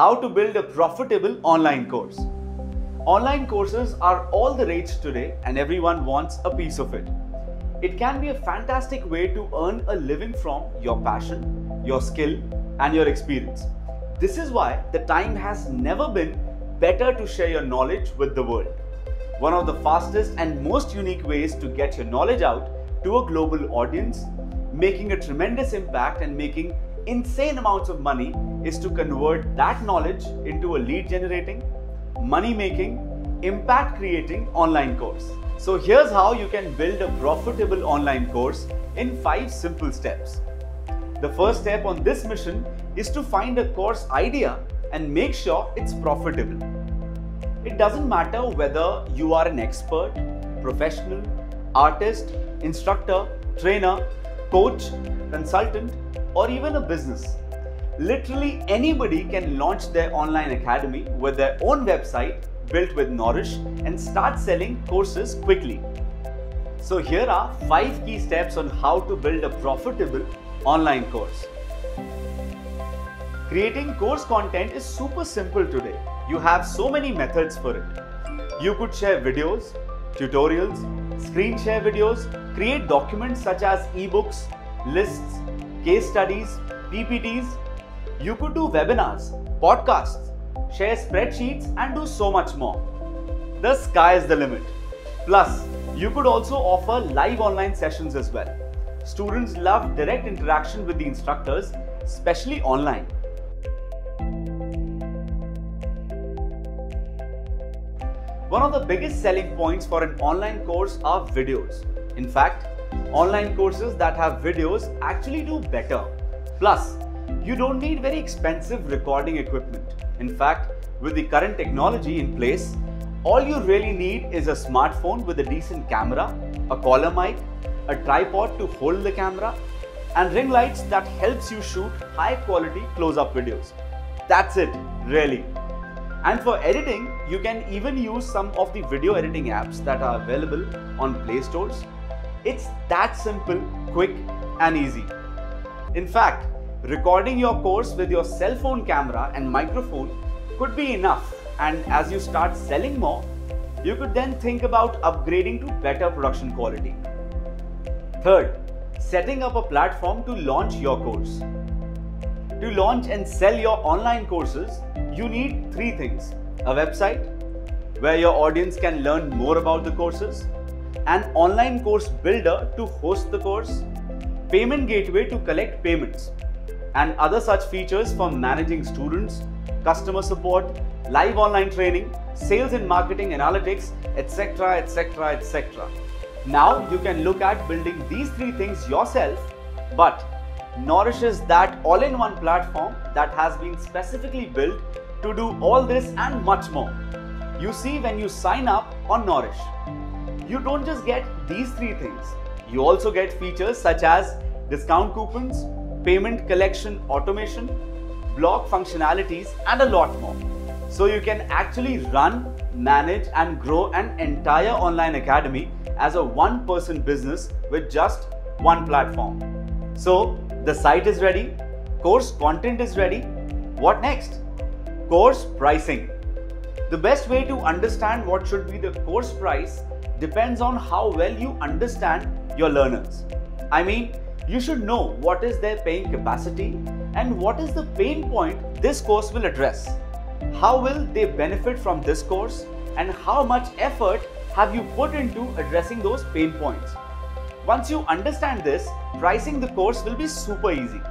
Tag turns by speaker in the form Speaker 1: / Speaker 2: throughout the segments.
Speaker 1: How to build a profitable online course. Online courses are all the rage today and everyone wants a piece of it. It can be a fantastic way to earn a living from your passion, your skill, and your experience. This is why the time has never been better to share your knowledge with the world. One of the fastest and most unique ways to get your knowledge out to a global audience, making a tremendous impact and making insane amounts of money is to convert that knowledge into a lead generating, money making, impact creating online course. So here's how you can build a profitable online course in 5 simple steps. The first step on this mission is to find a course idea and make sure it's profitable. It doesn't matter whether you are an expert, professional, artist, instructor, trainer, coach, consultant, or even a business. Literally anybody can launch their online academy with their own website built with Nourish and start selling courses quickly. So here are 5 key steps on how to build a profitable online course. Creating course content is super simple today. You have so many methods for it. You could share videos, tutorials, screen share videos, create documents such as ebooks, lists, case studies, PPTs. You could do webinars, podcasts, share spreadsheets, and do so much more. The sky is the limit. Plus, you could also offer live online sessions as well. Students love direct interaction with the instructors, especially online. One of the biggest selling points for an online course are videos. In fact, online courses that have videos actually do better. Plus, you don't need very expensive recording equipment. In fact, with the current technology in place, all you really need is a smartphone with a decent camera, a collar mic, a tripod to hold the camera, and ring lights that helps you shoot high quality close-up videos. That's it, really. And for editing, you can even use some of the video editing apps that are available on Play Stores. It's that simple, quick, and easy. In fact, recording your course with your cell phone camera and microphone could be enough, and as you start selling more, you could then think about upgrading to better production quality. Third, setting up a platform to launch your course. To launch and sell your online courses, you need 3 things: a website where your audience can learn more about the courses, an online course builder to host the course, payment gateway to collect payments, and other such features for managing students, customer support, live online training, sales and marketing analytics, etc., etc., etc. Now you can look at building these 3 things yourself, but Nourish is that all-in-one platform that has been specifically built to do all this and much more. You see, when you sign up on Nourish, you don't just get these 3 things. You also get features such as discount coupons, payment collection automation, blog functionalities, and a lot more. So you can actually run, manage, and grow an entire online academy as a one-person business with just one platform. So the site is ready, course content is ready. What next? Course pricing. The best way to understand what should be the course price depends on how well you understand your learners. I mean, you should know what is their paying capacity and what is the pain point this course will address. How will they benefit from this course, and how much effort have you put into addressing those pain points? Once you understand this, pricing the course will be super easy.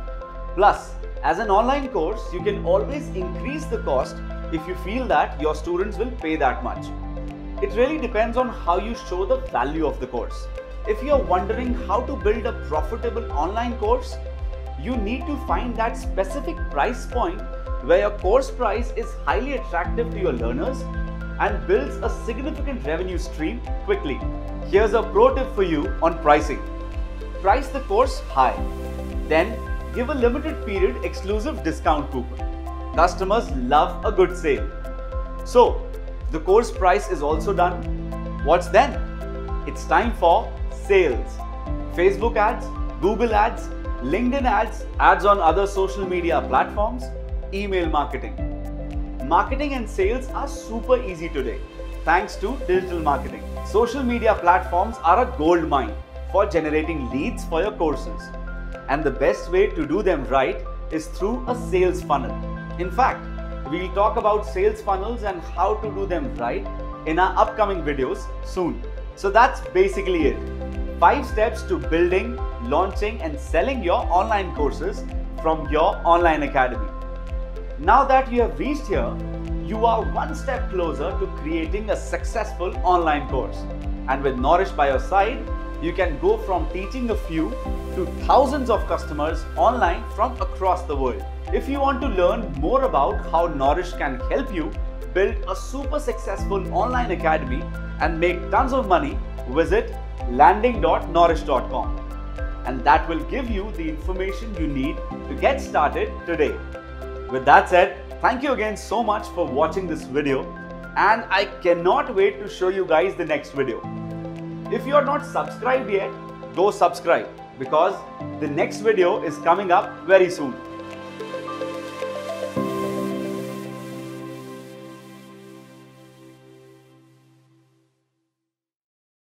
Speaker 1: Plus, as an online course, you can always increase the cost if you feel that your students will pay that much. It really depends on how you show the value of the course. If you are wondering how to build a profitable online course, you need to find that specific price point where your course price is highly attractive to your learners and builds a significant revenue stream quickly. Here's a pro tip for you on pricing. Price the course high. Then give a limited period exclusive discount coupon. Customers love a good sale. So, the course price is also done. What's then? It's time for sales. Facebook ads, Google ads, LinkedIn ads, ads on other social media platforms, email marketing. Marketing and sales are super easy today thanks to digital marketing. Social media platforms are a gold mine for generating leads for your courses. And the best way to do them right is through a sales funnel. In fact, we'll talk about sales funnels and how to do them right in our upcoming videos soon. So that's basically it. 5 steps to building, launching and selling your online courses from your online academy. Now that you have reached here, you are one step closer to creating a successful online course. And with Nourish by your side, you can go from teaching a few to thousands of customers online from across the world. If you want to learn more about how Nourish can help you build a super successful online academy and make tons of money, visit landing.nourish.com. And that will give you the information you need to get started today. With that said, thank you again so much for watching this video, and I cannot wait to show you guys the next video. If you are not subscribed yet, go subscribe because the next video is coming up very soon.